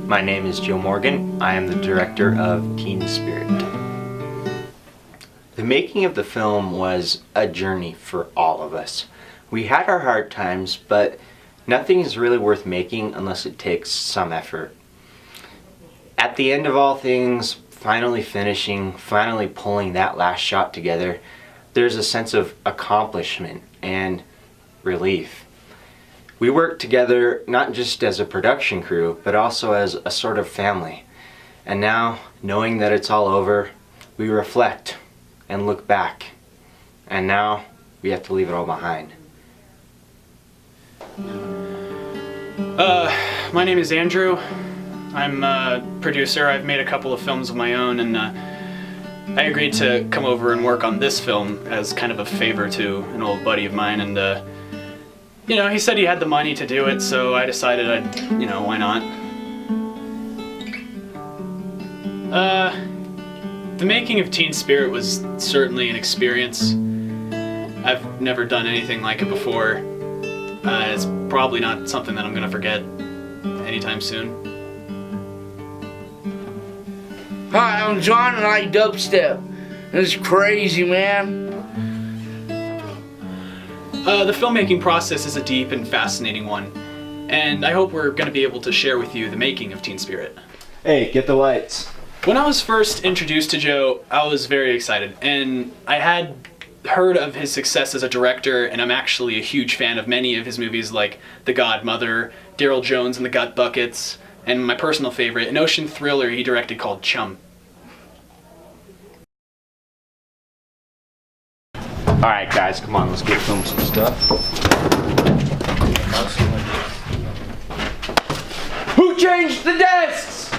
My name is Joe Morgan. I am the director of Teen Spirit. The making of the film was a journey for all of us. We had our hard times, but nothing is really worth making unless it takes some effort. At the end of all things, finally finishing, finally pulling that last shot together, there's a sense of accomplishment and relief. We worked together not just as a production crew, but also as a sort of family. And now, knowing that it's all over, we reflect and look back. And now, we have to leave it all behind. My name is Andrew. I'm a producer. I've made a couple of films of my own, and I agreed to come over and work on this film as kind of a favor to an old buddy of mine, and you know, he said he had the money to do it, so I decided why not? The making of Teen Spirit was certainly an experience. I've never done anything like it before. It's probably not something that I'm gonna forget anytime soon. Hi, I'm John and I dubstep. It's crazy, man. The filmmaking process is a deep and fascinating one, and I hope we're going to be able to share with you the making of Teen Spirit. Hey, get the lights. When I was first introduced to Joe, I was very excited, and I had heard of his success as a director, and I'm actually a huge fan of many of his movies like The Godmother, Daryl Jones and the Gut Buckets, and my personal favorite, an ocean thriller he directed called Chum. Alright guys, come on, let's get film some stuff. Who changed the desks?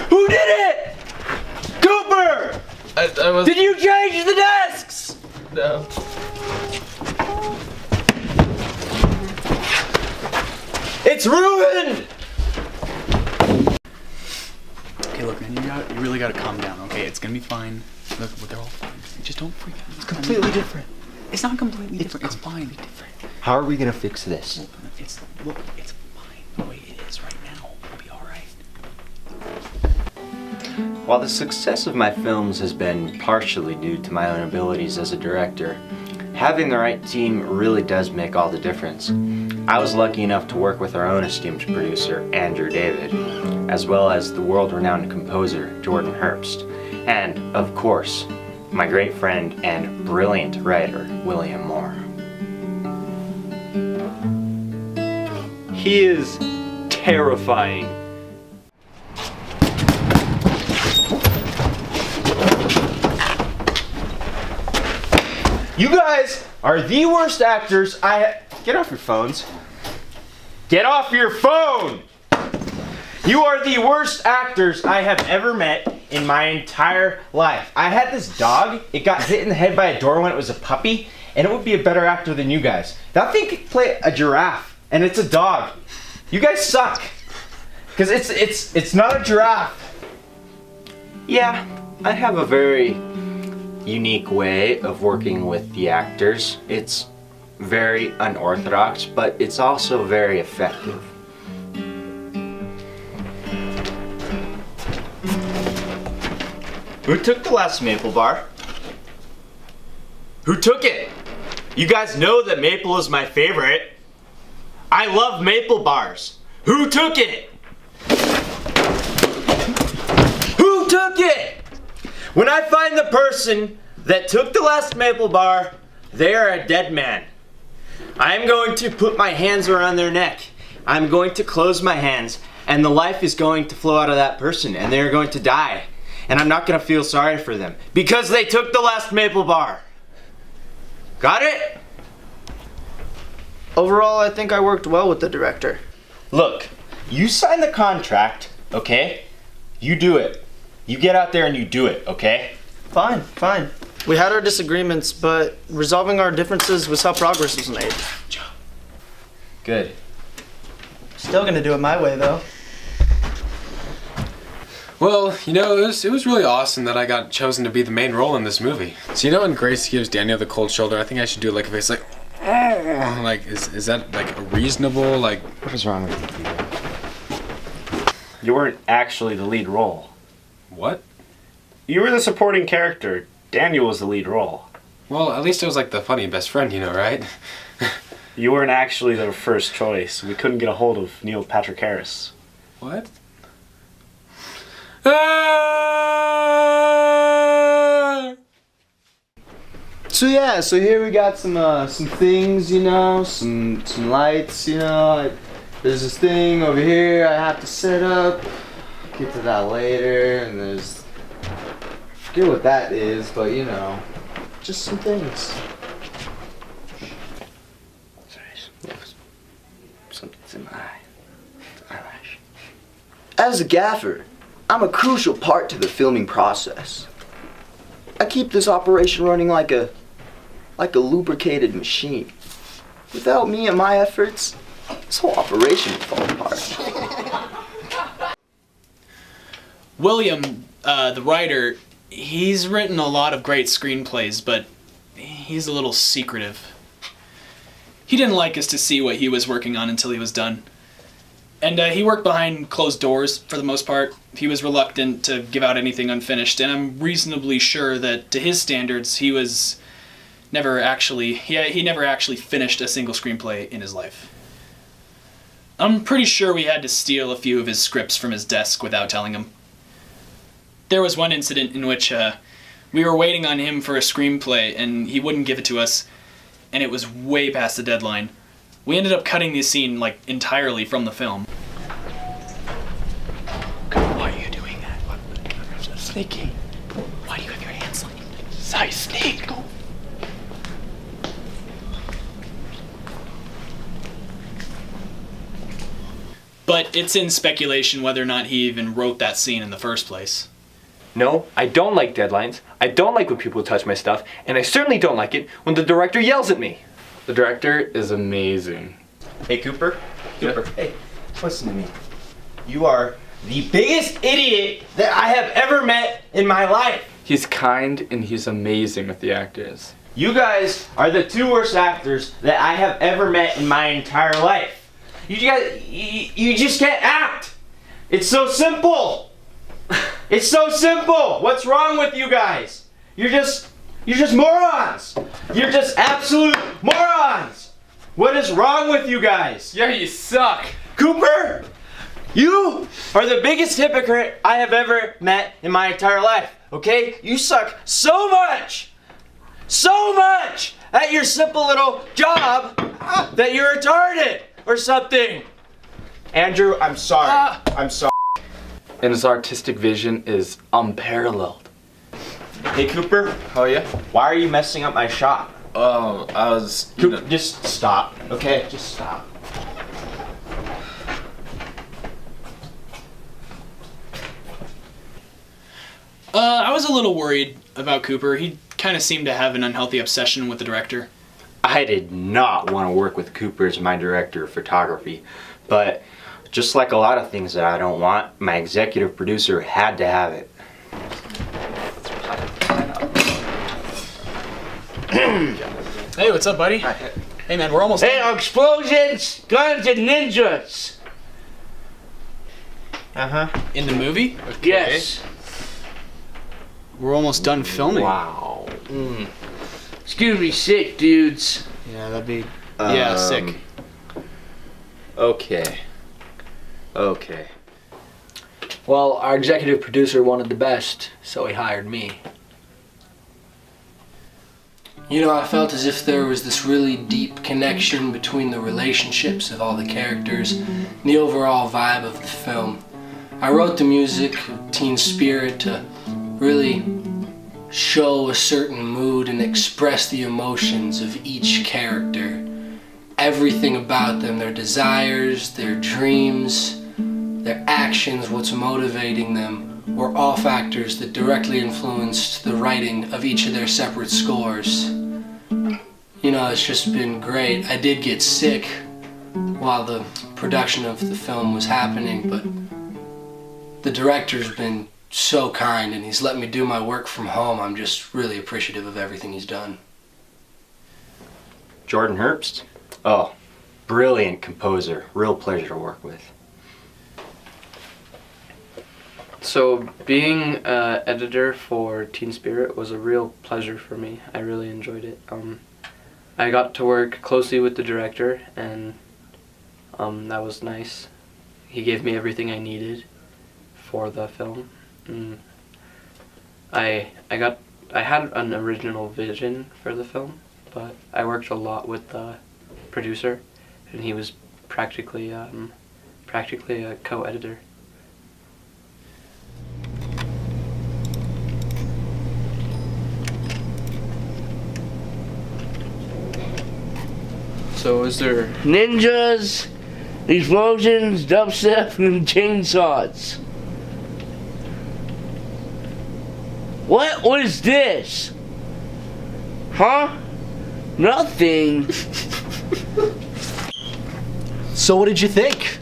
Who did it? Cooper! I was... Did you change the desks? No. It's ruined! Okay, look, man, you really gotta calm down, okay? It's gonna be fine. Look, they're all fine. Just don't freak out. It's completely different. It's not completely different. It's fine. Different. How are we gonna fix this? It's fine the way it is right now. It'll be all right. While the success of my films has been partially due to my own abilities as a director, having the right team really does make all the difference. I was lucky enough to work with our own esteemed producer, Andrew David, as well as the world-renowned composer, Jordan Herbst, and, of course, my great friend and brilliant writer, William Moore. He is terrifying. You guys are the worst actors Get off your phones. Get off your phone! You are the worst actors I have ever met in my entire life. I had this dog, it got hit in the head by a door when it was a puppy, and it would be a better actor than you guys. That thing could play a giraffe, and it's a dog. You guys suck. Because it's not a giraffe. Yeah, I have a very unique way of working with the actors. It's very unorthodox, but it's also very effective. Who took the last maple bar? Who took it? You guys know that maple is my favorite. I love maple bars. Who took it? Who took it? When I find the person that took the last maple bar, they are a dead man. I'm going to put my hands around their neck. I'm going to close my hands, and the life is going to flow out of that person, and they're going to die. And I'm not going to feel sorry for them because they took the last maple bar. Got it? Overall, I think I worked well with the director. Look, you sign the contract, okay? You do it. You get out there and you do it, okay? Fine. We had our disagreements, but resolving our differences was how progress was made. Good. Still gonna do it my way, though. Well, you know, it was really awesome that I got chosen to be the main role in this movie. So you know when Grace gives Daniel the cold shoulder, I think I should do like a face like, like is that like a reasonable like? What is wrong with you? You weren't actually the lead role. What? You were the supporting character. Daniel was the lead role. Well, at least I was like the funny best friend, you know, right? You weren't actually their first choice. We couldn't get a hold of Neil Patrick Harris. What? So yeah, so here we got some things, you know, some lights, you know. There's this thing over here I have to set up. Get to that later, and there's, I forget what that is, but you know, just some things. Something's in my eye. Eyelash. As a gaffer, I'm a crucial part to the filming process. I keep this operation running like a lubricated machine. Without me and my efforts, this whole operation would fall apart. William, the writer, he's written a lot of great screenplays, but he's a little secretive. He didn't like us to see what he was working on until he was done. And he worked behind closed doors for the most part. He was reluctant to give out anything unfinished, and I'm reasonably sure that to his standards, he never actually finished a single screenplay in his life. I'm pretty sure we had to steal a few of his scripts from his desk without telling him. There was one incident in which we were waiting on him for a screenplay, and he wouldn't give it to us, and it was way past the deadline. We ended up cutting the scene, like, entirely from the film. Why are you doing that? I'm sneaking. Why do you have your hands on you? I sneak. Go. But it's in speculation whether or not he even wrote that scene in the first place. No, I don't like deadlines. I don't like when people touch my stuff, and I certainly don't like it when the director yells at me. The director is amazing. Hey, Cooper. Cooper, hey, listen to me. You are the biggest idiot that I have ever met in my life. He's kind and he's amazing with the actors. You guys are the two worst actors that I have ever met in my entire life. You guys, you just can't act. It's so simple. It's so simple. What's wrong with you guys? You're just morons. You're just absolute morons. What is wrong with you guys? Yeah, you suck. Cooper, you are the biggest hypocrite I have ever met in my entire life. Okay? You suck so much at your simple little job that you're retarded or something. Andrew, I'm sorry. I'm sorry. And his artistic vision is unparalleled. Hey, Cooper. Oh yeah? Why are you messing up my shot? Oh, I was... Cooper, just stop. Okay? Just stop. I was a little worried about Cooper. He kind of seemed to have an unhealthy obsession with the director. I did not want to work with Cooper as my director of photography, but just like a lot of things that I don't want, my executive producer had to have it. Hey, what's up, buddy? Hey, man, we're almost Hey, explosions, guns, and ninjas. in the movie. Yes. We're almost done filming. Wow. It's gonna be sick, dudes. Yeah, that'd be... yeah, sick. Okay. Well, our executive producer wanted the best, so he hired me. You know, I felt as if there was this really deep connection between the relationships of all the characters and the overall vibe of the film. I wrote the music, Teen Spirit, to really show a certain mood and express the emotions of each character. Everything about them, their desires, their dreams, their actions, what's motivating them, were all factors that directly influenced the writing of each of their separate scores. You know, it's just been great. I did get sick while the production of the film was happening, but the director's been so kind and he's let me do my work from home. I'm just really appreciative of everything he's done. Jordan Herbst? Oh, brilliant composer. Real pleasure to work with. So being editor for Teen Spirit was a real pleasure for me. I really enjoyed it. I got to work closely with the director, and that was nice. He gave me everything I needed for the film. I had an original vision for the film, but I worked a lot with the producer, and he was practically a co-editor. So is there ninjas, explosions, dubstep, and chainsaws? What was this? Huh? Nothing. So what did you think?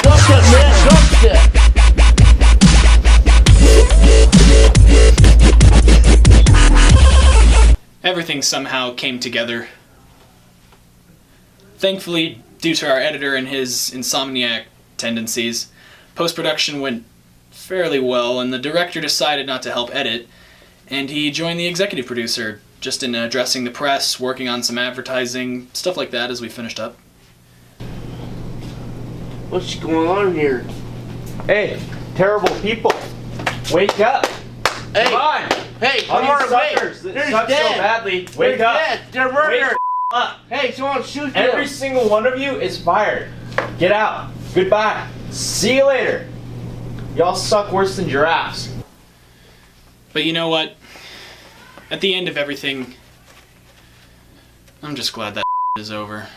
Dubstep, man, dubstep. Everything somehow came together. Thankfully, due to our editor and his insomniac tendencies, post-production went fairly well, and the director decided not to help edit, and he joined the executive producer, just in addressing the press, working on some advertising, stuff like that as we finished up. What's going on here? Hey, terrible people, wake up! Hey, Come on! hey, All come on, these suckers wait. that suck so badly, wake They're up! dead. They're murdered. Wake up! Hey, someone shoot them. Every single one of you is fired. Get out. Goodbye. See you later. Y'all suck worse than giraffes. But you know what? At the end of everything, I'm just glad that is over.